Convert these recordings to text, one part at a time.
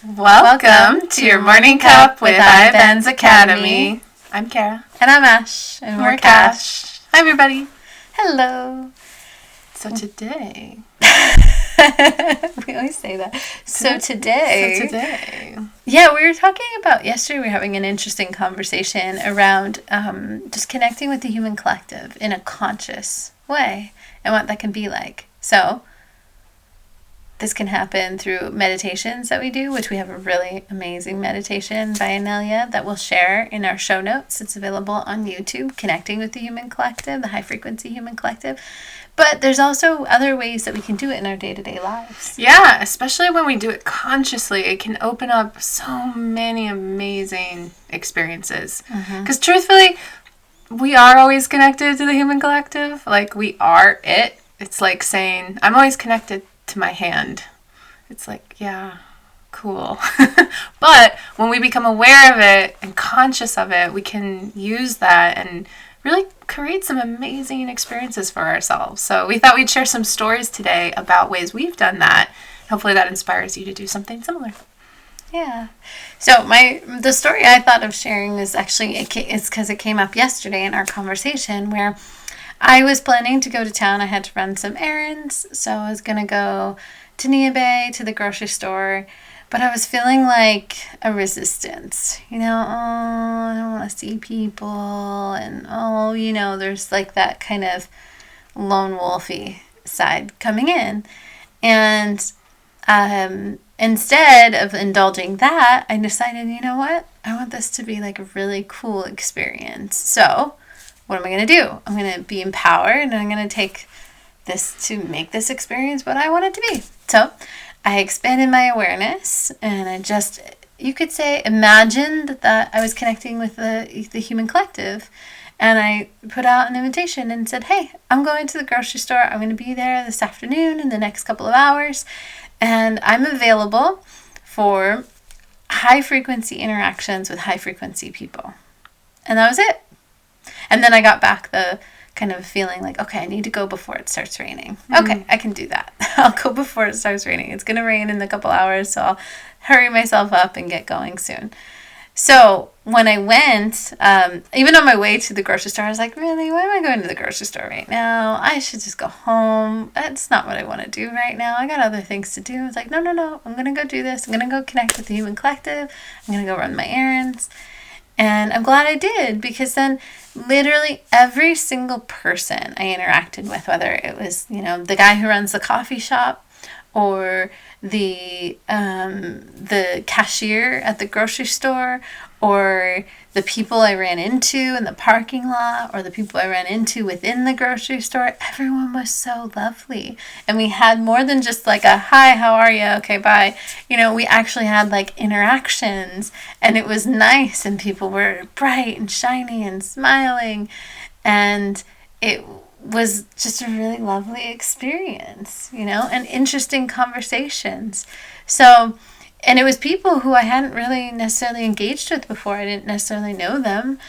Welcome to your morning cup with iBenz Academy. I'm Kara. And I'm Ash. And we're Kash. Hi, everybody. Hello. So today... we always say that. So today... Yeah, we were talking about... Yesterday we were having an interesting conversation around just connecting with the human collective in a conscious way and what that can be like. So... this can happen through meditations that we do, which we have a really amazing meditation by Inelia that we'll share in our show notes. It's available on YouTube, Connecting with the Human Collective, the High Frequency Human Collective. But there's also other ways that we can do it in our day-to-day lives. Yeah, especially when we do it consciously, it can open up so many amazing experiences. Because truthfully, we are always connected to the human collective. Like, we are it. It's like saying, I'm always connected to my hand. It's like, yeah, cool. But when we become aware of it and conscious of it, we can use that and really create some amazing experiences for ourselves. So we thought we'd share some stories today about ways we've done that. Hopefully that inspires you to do something similar. Yeah. So the story I thought of sharing is actually, it's because it came up yesterday in our conversation where I was planning to go to town. I had to run some errands, so I was going to go to Inelia to the grocery store, but I was feeling like a resistance. I don't want to see people, and there's like that kind of lone wolfy side coming in. And instead of indulging that, I decided, you know what? I want this to be like a really cool experience. So what am I going to do? I'm going to be empowered and I'm going to take this to make this experience what I want it to be. So I expanded my awareness and I just, you could say, imagined that I was connecting with the human collective. And I put out an invitation and said, hey, I'm going to the grocery store. I'm going to be there this afternoon in the next couple of hours. And I'm available for high frequency interactions with high frequency people. And that was it. And then I got back the kind of feeling like, okay, I need to go before it starts raining. Okay, I can do that. I'll go before it starts raining. It's going to rain in a couple hours, so I'll hurry myself up and get going soon. So when I went, even on my way to the grocery store, I was like, really? Why am I going to the grocery store right now? I should just go home. That's not what I want to do right now. I got other things to do. I was like, no. I'm going to go do this. I'm going to go connect with the human collective. I'm going to go run my errands. And I'm glad I did, because then literally every single person I interacted with, whether it was, the guy who runs the coffee shop or the cashier at the grocery store, or the people I ran into in the parking lot, or the people I ran into within the grocery store, everyone was so lovely. And we had more than just like a, hi, how are you? Okay, bye. We actually had like interactions, and it was nice, and people were bright and shiny and smiling. And it was just a really lovely experience, and interesting conversations. So, and it was people who I hadn't really necessarily engaged with before. I didn't necessarily know them.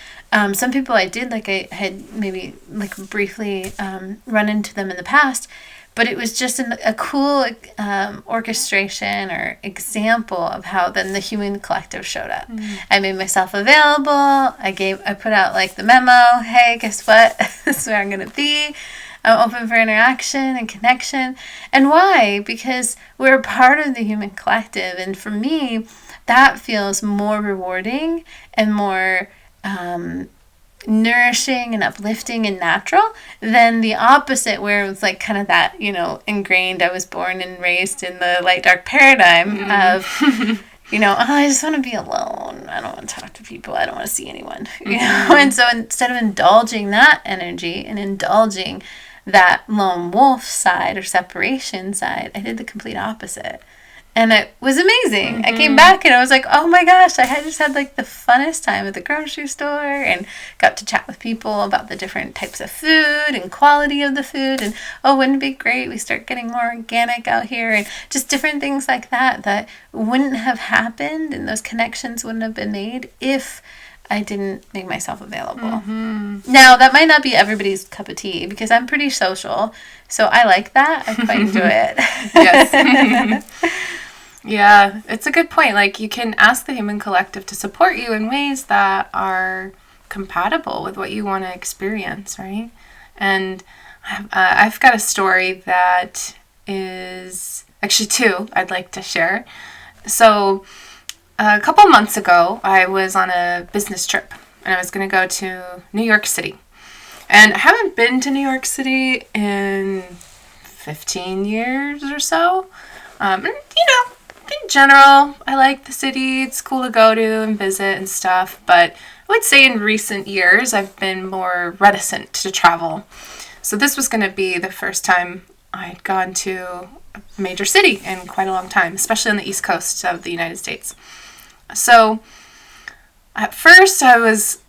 Some people I did, like I had maybe like briefly run into them in the past, but it was just a cool orchestration or example of how then the human collective showed up. I made myself available. I put out like the memo. Hey, guess what? This is where I'm going to be. I'm open for interaction and connection. And why? Because we're a part of the human collective. And for me, that feels more rewarding and more nourishing and uplifting and natural than the opposite, where it was like kind of that, ingrained, I was born and raised in the light dark paradigm of, I just want to be alone. I don't want to talk to people. I don't want to see anyone, And so instead of indulging that energy and indulging that lone wolf side or separation side, I did the complete opposite. And it was amazing. I came back and I was like, oh my gosh, I had just had like the funnest time at the grocery store and got to chat with people about the different types of food and quality of the food. And wouldn't it be great? We start getting more organic out here, and just different things like that wouldn't have happened, and those connections wouldn't have been made if I didn't make myself available. Now, that might not be everybody's cup of tea, because I'm pretty social, so I like that. I quite enjoy it. Yes. Yeah, it's a good point. Like, you can ask the human collective to support you in ways that are compatible with what you want to experience, right? And I've got a story that is actually two I'd like to share. So, a couple months ago, I was on a business trip and I was going to go to New York City. And I haven't been to New York City in 15 years or so. And, in general, I like the city. It's cool to go to and visit and stuff. But I would say in recent years, I've been more reticent to travel. So this was going to be the first time I'd gone to a major city in quite a long time, especially on the East Coast of the United States. So at first I was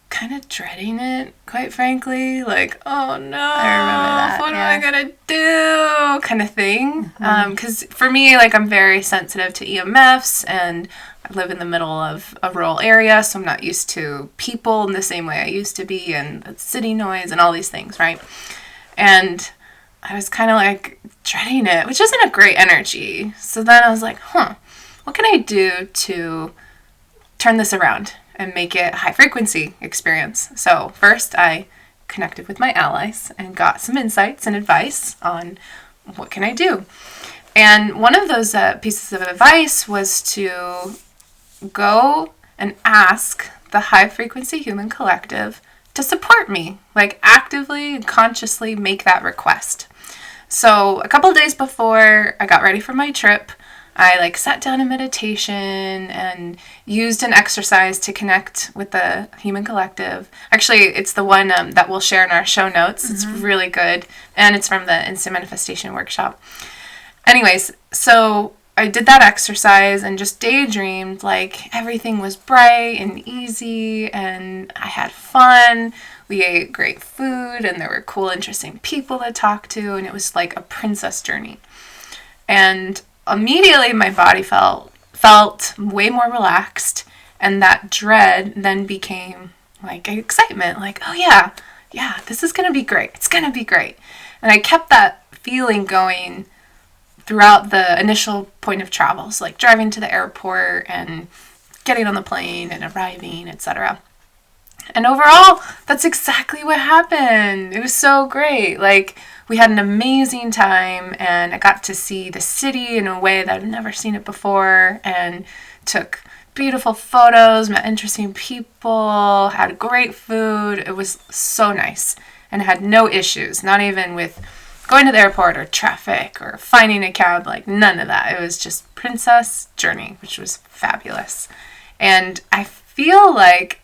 kind of dreading it, quite frankly. Like, oh no, I remember that. What am I going to do? Kind of thing. Because for me, like, I'm very sensitive to EMFs, and I live in the middle of a rural area, so I'm not used to people in the same way I used to be, and the city noise and all these things, right? And I was kind of like dreading it, which isn't a great energy. So then I was like, what can I do to turn this around and make it a high frequency experience? So first I connected with my allies and got some insights and advice on what can I do. And one of those pieces of advice was to go and ask the high frequency human collective to support me, like actively and consciously make that request. So a couple of days before I got ready for my trip, I sat down in meditation and used an exercise to connect with the human collective. Actually, it's the one that we'll share in our show notes. It's really good, and it's from the Instant Manifestation Workshop. Anyways, so I did that exercise and just daydreamed like everything was bright and easy and I had fun. We ate great food and there were cool, interesting people to talk to, and it was like a princess journey. And immediately my body felt way more relaxed, and that dread then became like excitement, like, oh yeah, this is going to be great. It's going to be great. And I kept that feeling going throughout the initial point of travel, so like driving to the airport and getting on the plane and arriving, etc. And overall, that's exactly what happened. It was so great. Like, we had an amazing time, and I got to see the city in a way that I've never seen it before, and took beautiful photos, met interesting people, had great food. It was so nice, and I had no issues, not even with going to the airport or traffic or finding a cab, like none of that. It was just princess journey, which was fabulous. And I feel like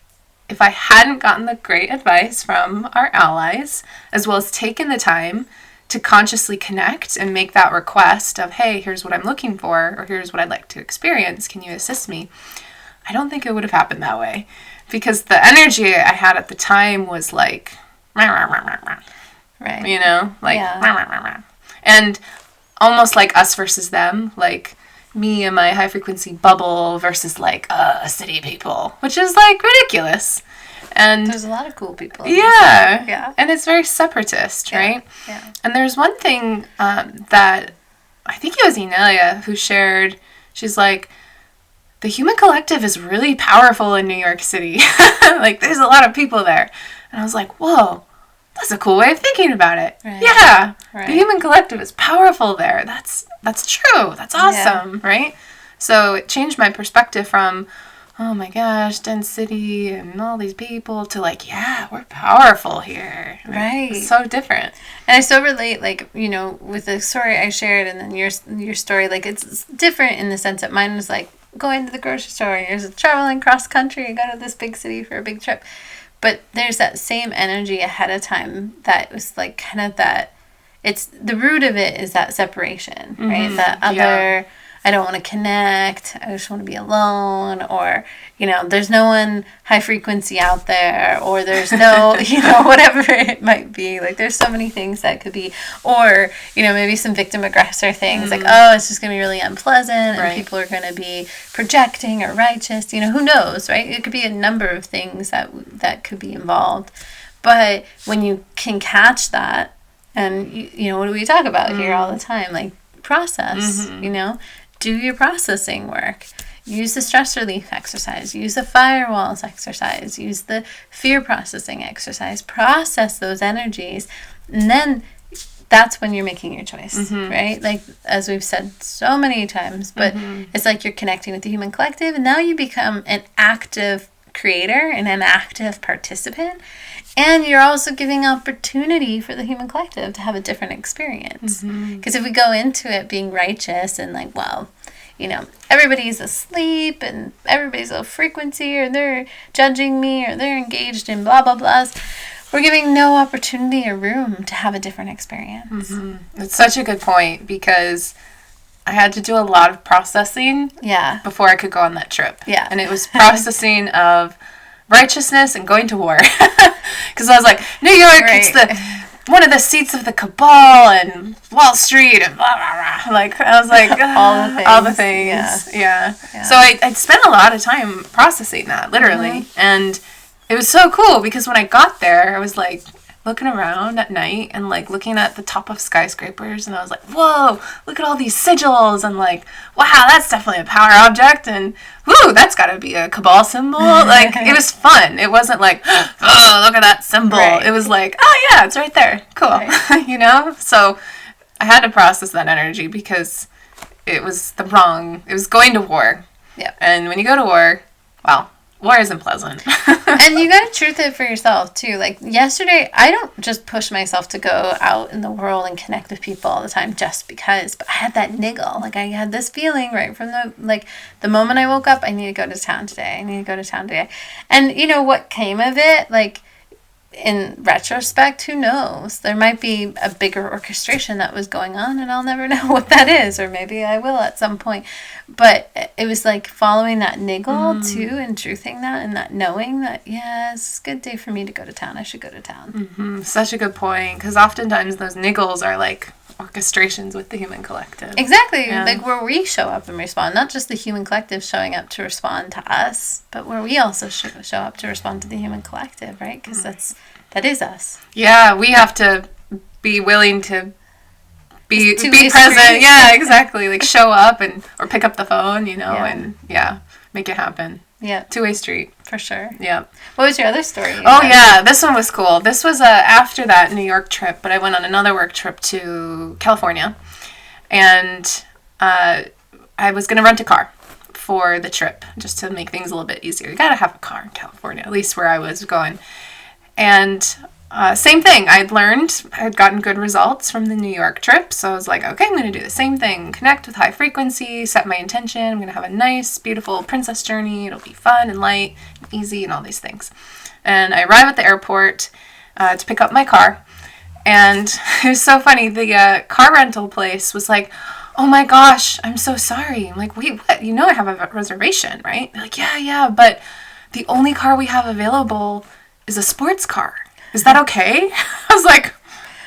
if I hadn't gotten the great advice from our allies, as well as taken the time to consciously connect and make that request of, hey, here's what I'm looking for, or here's what I'd like to experience, can you assist me? I don't think it would have happened that way, because the energy I had at the time was like, right, and almost like us versus them, like me and my high frequency bubble versus like a city people, which is like ridiculous. And there's a lot of cool people. Yeah. And it's very separatist, right? Yeah. And there's one thing that I think it was Inelia who shared. She's like, the human collective is really powerful in New York City. Like, there's a lot of people there. And I was like, whoa, that's a cool way of thinking about it. Right. Yeah. Right. The human collective is powerful there. That's true. That's awesome, right? So it changed my perspective from, oh my gosh, dense city and all these people, to like, yeah, we're powerful here. Right. It's so different. And I so relate, like, with the story I shared and then your story, like, it's different in the sense that mine was like going to the grocery store and you're traveling cross country and go to this big city for a big trip. But there's that same energy ahead of time that was like kind of that, it's the root of it is that separation, right? That other, I don't want to connect, I just want to be alone, or, there's no one high frequency out there, or there's no, whatever it might be. Like, there's so many things that could be, or, maybe some victim aggressor things, like, oh, it's just going to be really unpleasant, and people are going to be projecting or righteous, who knows, right? It could be a number of things that could be involved. But when you can catch that, and, what do we talk about here all the time? Like, process, do your processing work. Use the stress relief exercise. Use the firewalls exercise. Use the fear processing exercise. Process those energies. And then that's when you're making your choice, right? Like, as we've said so many times, but it's like you're connecting with the human collective, and now you become an active creator and an active participant. And you're also giving opportunity for the human collective to have a different experience. Because if we go into it being righteous and like, well, you know, everybody's asleep and everybody's low frequency, or they're judging me, or they're engaged in blah, blah, blahs, we're giving no opportunity or room to have a different experience. It's such a good point, because I had to do a lot of processing before I could go on that trip. Yeah. And it was processing of righteousness and going to war. Because I was like, New York, it's one of the seats of the cabal and Wall Street and blah, blah, blah. Like, I was like, all the things. Yeah. So I spent a lot of time processing that, literally. And it was so cool, because when I got there, I was like looking around at night and like looking at the top of skyscrapers, and I was like, whoa, look at all these sigils, and like, wow, that's definitely a power object, and whoo, that's got to be a cabal symbol. Like, it was fun. It wasn't like, oh, look at that symbol. It was like, oh yeah, it's right there. Cool. You know? So I had to process that energy, because it was it was going to war. Yeah. And when you go to war, well, war isn't pleasant. And you gotta truth it for yourself too. Like, yesterday, I don't just push myself to go out in the world and connect with people all the time just because, but I had that niggle. Like, I had this feeling right from the moment I woke up, I need to go to town today. And you know what came of it? Like, in retrospect, who knows? There might be a bigger orchestration that was going on, and I'll never know what that is, or maybe I will at some point. But it was like following that niggle too, and truthing that, and that knowing that, yeah, it's a good day for me to go to town. I should go to town. Such a good point, because oftentimes those niggles are like orchestrations with the human collective. Exactly. Yeah. Like, where we show up and respond, not just the human collective showing up to respond to us, but where we also show up to respond to the human collective, right? Because that is us. Yeah, we have to be willing to be present. Yeah, exactly. Like, show up or pick up the phone, you know, and make it happen. Yeah. Two-way street. For sure. Yeah. What was your other story? This one was cool. This was after that New York trip, but I went on another work trip to California, and I was going to rent a car for the trip, just to make things a little bit easier. You got to have a car in California, at least where I was going. And same thing. I had gotten good results from the New York trip. So I was like, okay, I'm going to do the same thing. Connect with high frequency, set my intention. I'm going to have a nice, beautiful princess journey. It'll be fun and light and easy and all these things. And I arrive at the airport to pick up my car. And it was so funny. The car rental place was like, oh my gosh, I'm so sorry. I'm like, wait, what? You know I have a reservation, right? They're like, yeah, but the only car we have available is a sports car. Is that okay? I was like,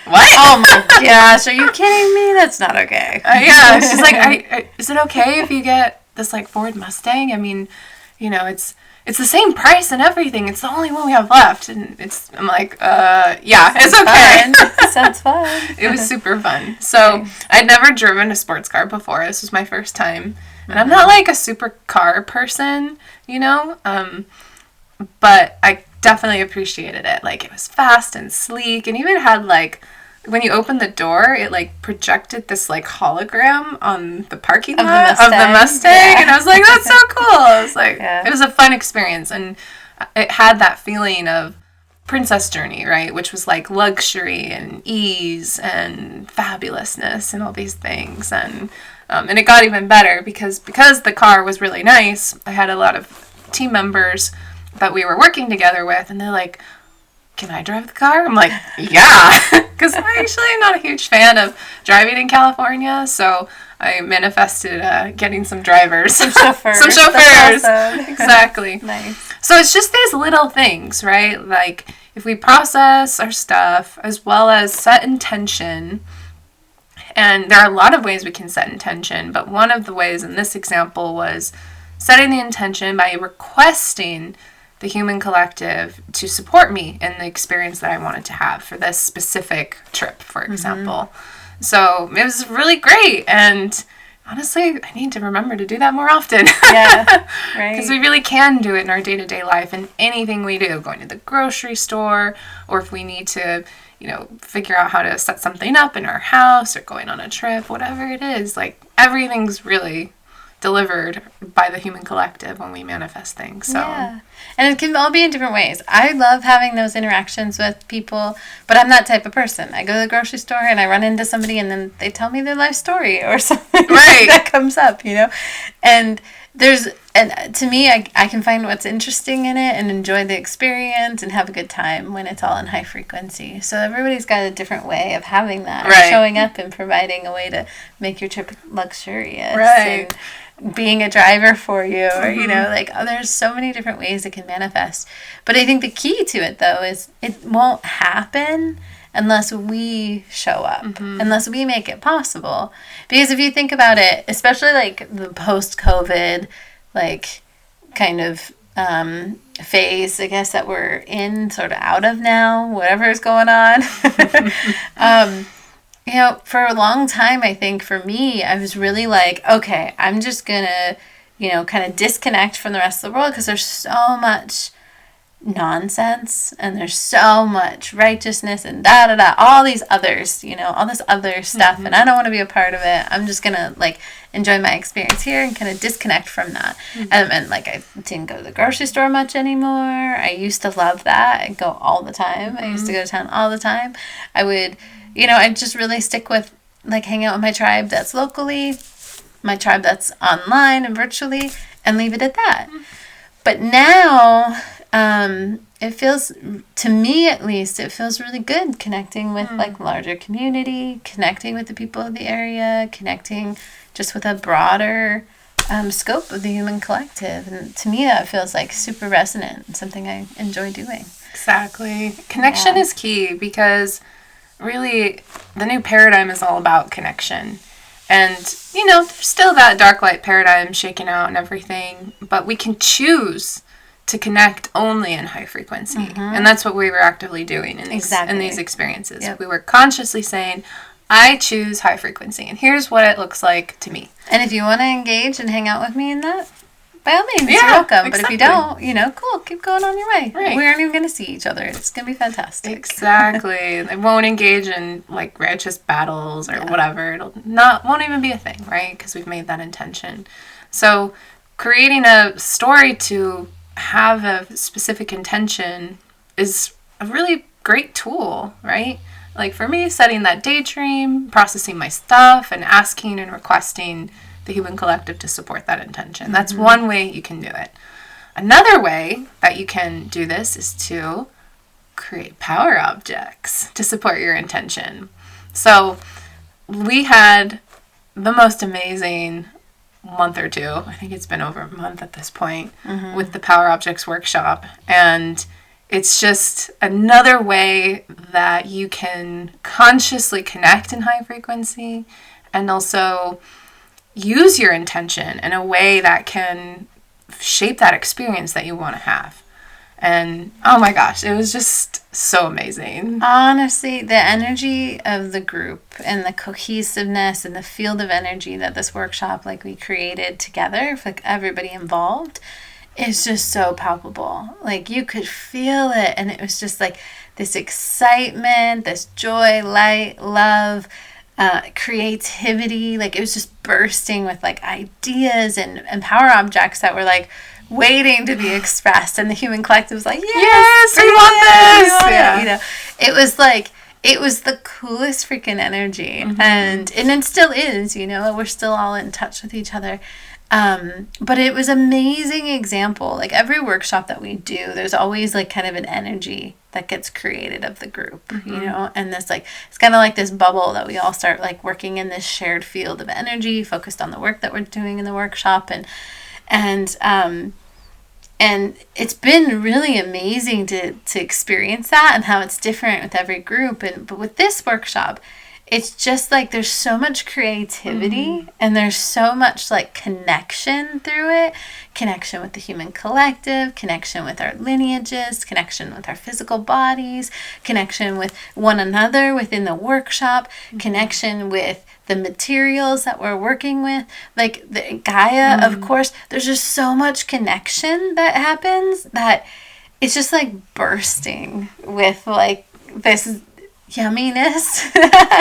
what? Oh my gosh, are you kidding me? That's not okay. Yeah, she's like, is it okay if you get this like Ford Mustang? I mean, you know, it's the same price and everything. It's the only one we have left. And I'm like, yeah, it's okay. Sounds fun. It was super fun. So I'd never driven a sports car before. This was my first time. And I'm not like a super car person, you know, but I definitely appreciated it. Like, it was fast and sleek, and even had like, when you opened the door, it like projected this like hologram on the parking lot of the Mustang. And I was like, that's so cool. I was like, it was a fun experience, and it had that feeling of princess journey, right? Which was like luxury and ease and fabulousness and all these things. And it got even better because the car was really nice. I had a lot of team members that we were working together with, and they're like, can I drive the car? I'm like, yeah, because I actually am not a huge fan of driving in California, so I manifested getting some drivers. Some chauffeurs. Awesome. Exactly. Nice. So it's just these little things, right? Like, if we process our stuff as well as set intention, and there are a lot of ways we can set intention, but one of the ways in this example was setting the intention by requesting the human collective to support me in the experience that I wanted to have for this specific trip, for example. So it was really great, and honestly, I need to remember to do that more often. Yeah, right. Because we really can do it in our day-to-day life and anything we do, going to the grocery store, or if we need to, figure out how to set something up in our house or going on a trip, whatever it is, like everything's really delivered by the human collective when we manifest things. So yeah. And it can all be in different ways. I love having those interactions with people, but I'm that type of person. I go to the grocery store and I run into somebody and then they tell me their life story or something right. that comes up, And to me, I can find what's interesting in it and enjoy the experience and have a good time when it's all in high frequency. So everybody's got a different way of having that, right. showing up and providing a way to make your trip luxurious. Right. And being a driver for you, or there's so many different ways it can manifest. But I think the key to it, though, is it won't happen unless we show up, unless we make it possible. Because if you think about it, especially like the post-COVID kind of phase, I guess, that we're in, sort of out of now, whatever is going on. For a long time, I think for me, I was really like, okay, I'm just going to, kind of disconnect from the rest of the world because there's so much nonsense and there's so much righteousness and all these others, all this other stuff. And I don't want to be a part of it. I'm just going to enjoy my experience here and kind of disconnect from that. And I didn't go to the grocery store much anymore. I used to love that. I'd go all the time. I used to go to town all the time. I would... I just really stick with, hang out with my tribe that's locally, my tribe that's online and virtually, and leave it at that. But now, it feels, to me at least, it feels really good connecting with, larger community, connecting with the people of the area, connecting just with a broader scope of the human collective. And to me, that feels, super resonant and something I enjoy doing. Exactly. Connection is key because... really, the new paradigm is all about connection. And, there's still that dark light paradigm shaking out and everything, but we can choose to connect only in high frequency. And that's what we were actively doing in these experiences. Yep. We were consciously saying, I choose high frequency, and here's what it looks like to me. And if you want to engage and hang out with me in that, by all means, you're welcome. Exactly. But if you don't, cool, keep going on your way. Right. We aren't even going to see each other. It's going to be fantastic. Exactly. They won't engage in, righteous battles or whatever. Won't even be a thing, right? Because we've made that intention. So creating a story to have a specific intention is a really great tool, right? For me, setting that daydream, processing my stuff, and asking and requesting the human collective to support that intention. That's one way you can do it. Another way that you can do this is to create power objects to support your intention. So we had the most amazing month or two. I think it's been over a month at this point with the Power Objects workshop. And it's just another way that you can consciously connect in high frequency and also use your intention in a way that can shape that experience that you want to have. And oh my gosh, it was just so amazing. Honestly, the energy of the group and the cohesiveness and the field of energy that this workshop we created together for everybody involved is just so palpable. You could feel it, and it was just this excitement, this joy, light, love, creativity. It was just bursting with ideas and power objects that were waiting to be expressed, and the human collective was yes, we want this. Yeah. It was the coolest freaking energy, and it still is. We're still all in touch with each other. But it was an amazing example. Every workshop that we do, there's always kind of an energy that gets created of the group, and this it's kind of this bubble that we all start working in this shared field of energy focused on the work that we're doing in the workshop. And it's been really amazing to experience that and how it's different with every group. But with this workshop, it's just like there's so much creativity and there's so much like connection through it. Connection with the human collective, connection with our lineages, connection with our physical bodies, connection with one another within the workshop, connection with the materials that we're working with, like the Gaia, of course. There's just so much connection that happens that it's just like bursting with like this yumminess.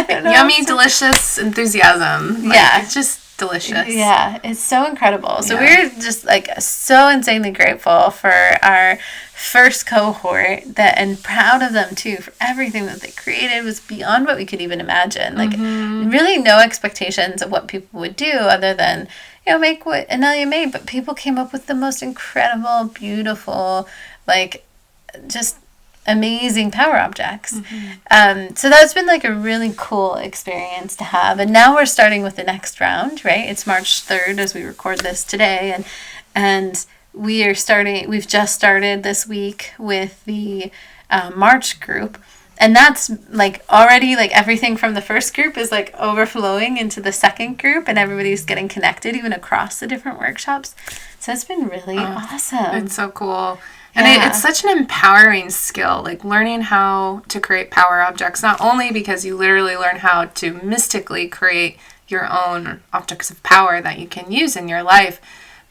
Yummy, delicious enthusiasm. Like, it's just delicious. Yeah, it's so incredible. So we're just like so insanely grateful for our first cohort and proud of them too for everything that they created. It was beyond what we could even imagine. Like really no expectations of what people would do other than, make what Inelia made, but people came up with the most incredible, beautiful, like just amazing power objects. So that's been like a really cool experience to have. And now we're starting with the next round, right? It's March 3rd as we record this today. And we've just started this week with the March group. And that's like already like everything from the first group is like overflowing into the second group and everybody's getting connected even across the different workshops. So it's been really awesome. It's so cool. And it's such an empowering skill, like learning how to create power objects, not only because you literally learn how to mystically create your own objects of power that you can use in your life,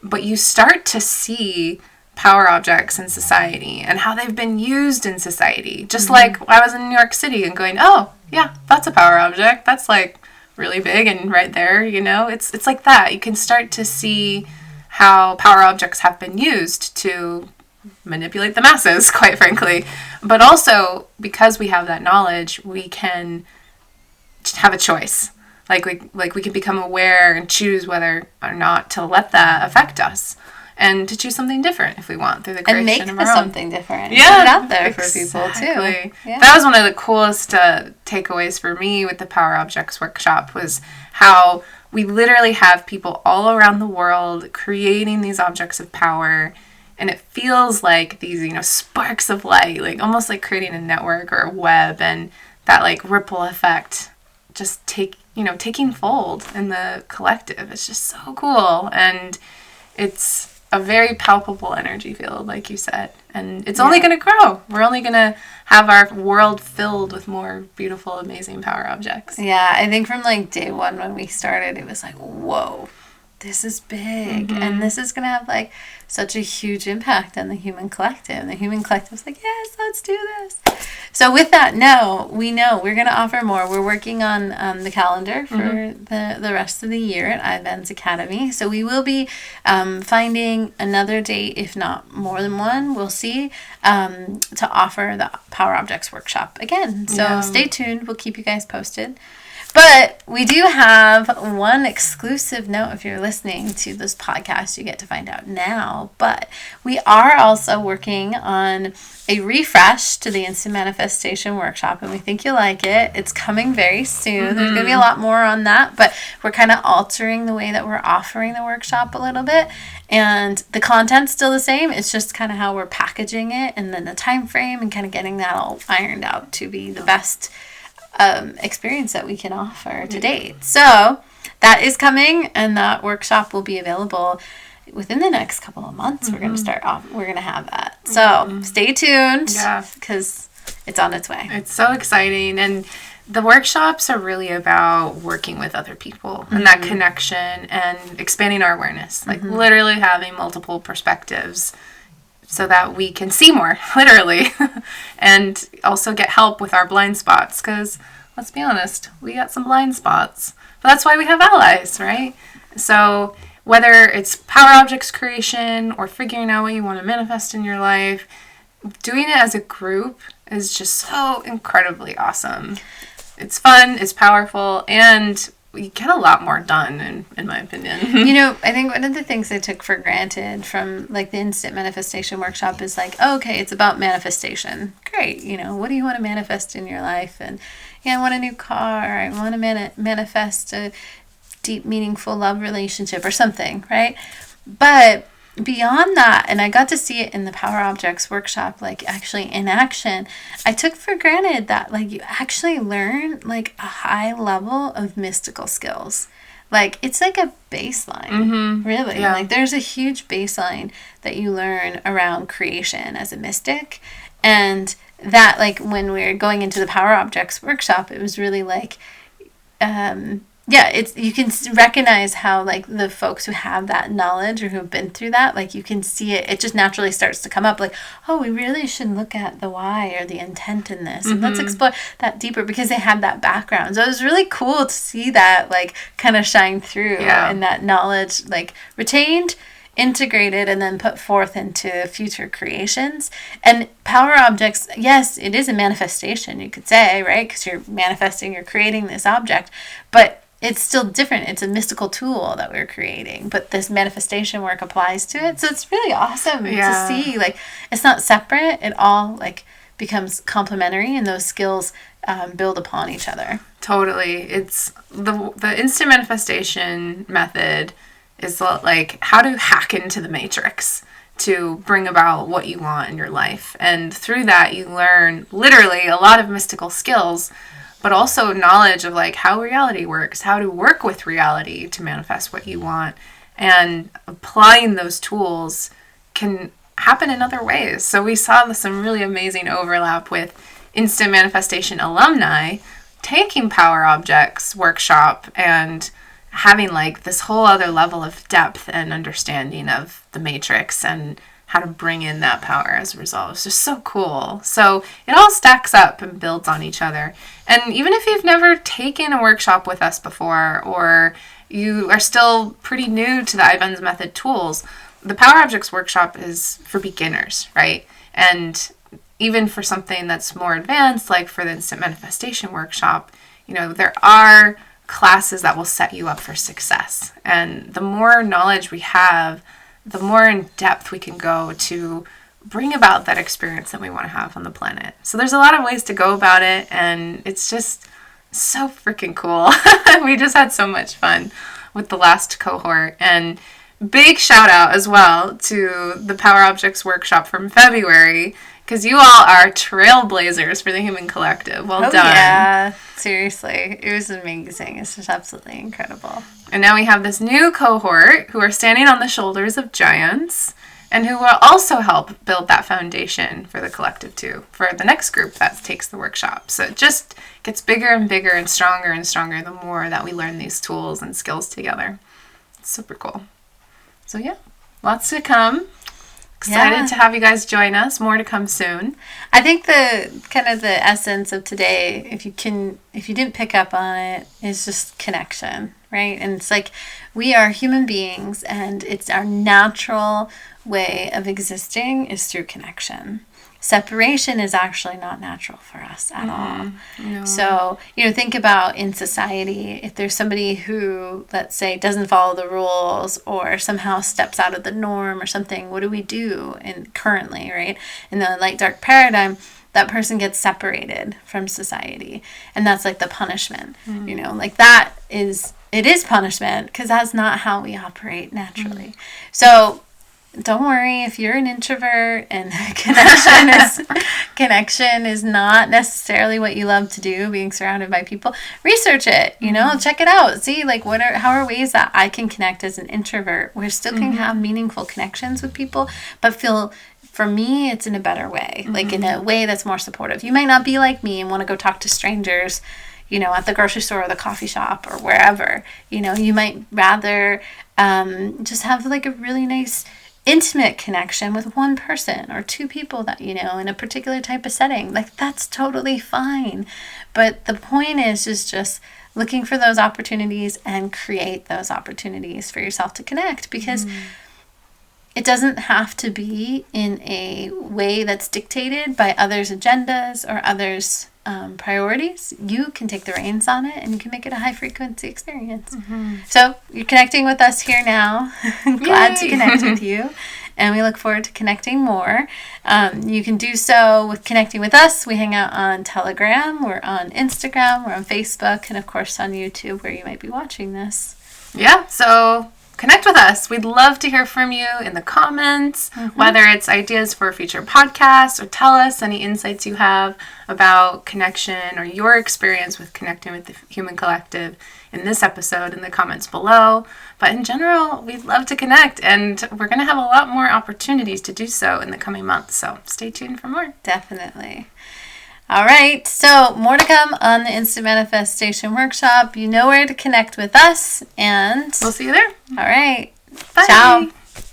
but you start to see power objects in society and how they've been used in society. Just like I was in New York City and going, oh, yeah, that's a power object. That's like really big and right there, It's like that. You can start to see how power objects have been used to manipulate the masses, quite frankly. But also, because we have that knowledge, we can have a choice. Like we can become aware and choose whether or not to let that affect us, and to choose something different if we want through the creation of our own. Something different. Yeah, put it out there for people too. Yeah. That was one of the coolest takeaways for me with the Power Objects workshop, was how we literally have people all around the world creating these objects of power. And it feels like these, sparks of light, like almost like creating a network or a web, and that like ripple effect just taking fold in the collective. It's just so cool. And it's a very palpable energy field, like you said. And it's only going to grow. We're only going to have our world filled with more beautiful, amazing power objects. Yeah, I think from like day one when we started, it was like, whoa, this is big. And this is going to have like such a huge impact on the human collective. And the human collective's like, yes, let's do this. So with that, we know we're going to offer more. We're working on the calendar for the rest of the year at iBenz Academy. So we will be finding another date, if not more than one, we'll see, to offer the Power Objects Workshop again. So stay tuned. We'll keep you guys posted. But we do have one exclusive note. If you're listening to this podcast, you get to find out now. But we are also working on a refresh to the Instant Manifestation Workshop, and we think you'll like it. It's coming very soon. There's going to be a lot more on that, but we're kind of altering the way that we're offering the workshop a little bit. And the content's still the same. It's just kind of how we're packaging it, and then the time frame, and kind of getting that all ironed out to be the best experience that we can offer to date. So that is coming, and that workshop will be available within the next couple of months. We're going to start off. We're going to have that. So stay tuned, because it's on its way. It's so exciting, and the workshops are really about working with other people and that connection and expanding our awareness, like literally having multiple perspectives, so that we can see more, literally, and also get help with our blind spots, because let's be honest, we got some blind spots. But that's why we have allies, right? So whether it's power objects creation or figuring out what you want to manifest in your life, doing it as a group is just so incredibly awesome. It's fun, it's powerful, and we get a lot more done, in my opinion. I think one of the things I took for granted from like the Instant Manifestation Workshop is like, okay, it's about manifestation. Great. What do you want to manifest in your life? And I want a new car. I want to manifest a deep, meaningful love relationship or something, right? But beyond that, and I got to see it in the Power Objects workshop, like actually in action, I took for granted that like you actually learn like a high level of mystical skills. Like it's like a baseline, really. Yeah. Like there's a huge baseline that you learn around creation as a mystic. And that like when we were going into the Power Objects workshop, it was really like, it's you can recognize how like the folks who have that knowledge or who've been through that, like you can see it just naturally starts to come up like, oh, we really should look at the why or the intent in this, and let's explore that deeper, because they have that background. So it was really cool to see that like kind of shine through, and that knowledge like retained, integrated, and then put forth into future creations. And Power Objects, yes, it is a manifestation, you could say, right? Because you're manifesting, you're creating this object, but it's still different. It's a mystical tool that we're creating, but this manifestation work applies to it. So it's really awesome to see, like, it's not separate. It all, like, becomes complementary, and those skills build upon each other. Totally. It's the instant manifestation method is like how to hack into the matrix to bring about what you want in your life. And through that, you learn literally a lot of mystical skills, but also knowledge of like how reality works, how to work with reality to manifest what you want. And applying those tools can happen in other ways. So we saw some really amazing overlap with instant manifestation alumni taking Power Objects workshop and having like this whole other level of depth and understanding of the matrix and how to bring in that power as a result. It's just so cool. So it all stacks up and builds on each other. And even if you've never taken a workshop with us before, or you are still pretty new to the iBenz method tools, the Power Objects workshop is for beginners, right? And even for something that's more advanced, like for the instant manifestation workshop, you know, there are classes that will set you up for success. And the more knowledge we have, the more in depth we can go to bring about that experience that we want to have on the planet. So there's a lot of ways to go about it, and it's just so freaking cool. We just had so much fun with the last cohort. And big shout out as well to the Power Objects workshop from February, because you all are trailblazers for the Human Collective. Well done. Yeah, seriously. It was amazing. It's just absolutely incredible. And now we have this new cohort who are standing on the shoulders of giants and who will also help build that foundation for the collective too, for the next group that takes the workshop. So it just gets bigger and bigger and stronger the more that we learn these tools and skills together. It's super cool. So yeah, lots to come. Excited to have you guys join us. More to come soon. I think the kind of the essence of today, if you didn't pick up on it, is just connection, right? And it's like we are human beings, and it's our natural way of existing is through connection. Separation is actually not natural for us at all. No. So, think about in society, if there's somebody who, let's say, doesn't follow the rules or somehow steps out of the norm or something, what do we do currently, right? In the light dark paradigm, that person gets separated from society. And that's like the punishment, like that is, it is punishment because that's not how we operate naturally. So, don't worry if you're an introvert and connection is not necessarily what you love to do, being surrounded by people. Research it, check it out. See, how are ways that I can connect as an introvert where I still can have meaningful connections with people, but feel, for me, it's in a better way, like in a way that's more supportive. You might not be like me and want to go talk to strangers, at the grocery store or the coffee shop or wherever. You might rather just have like a really nice intimate connection with one person or two people that in a particular type of setting. Like, that's totally fine. But the point is just looking for those opportunities and create those opportunities for yourself to connect, because it doesn't have to be in a way that's dictated by others' agendas or others' priorities. You can take the reins on it and you can make it a high frequency experience. So you're connecting with us here now. Glad to connect with you. And we look forward to connecting more. You can do so with connecting with us. We hang out on Telegram. We're on Instagram. We're on Facebook. And, of course, on YouTube, where you might be watching this. Yeah. So connect with us. We'd love to hear from you in the comments, whether it's ideas for future podcasts, or tell us any insights you have about connection or your experience with connecting with the human collective in this episode in the comments below. But in general, we'd love to connect, and we're going to have a lot more opportunities to do so in the coming months. So stay tuned for more. Definitely. All right, so more to come on the Instant Manifestation Workshop. You know where to connect with us, and we'll see you there. All right. Bye. Ciao.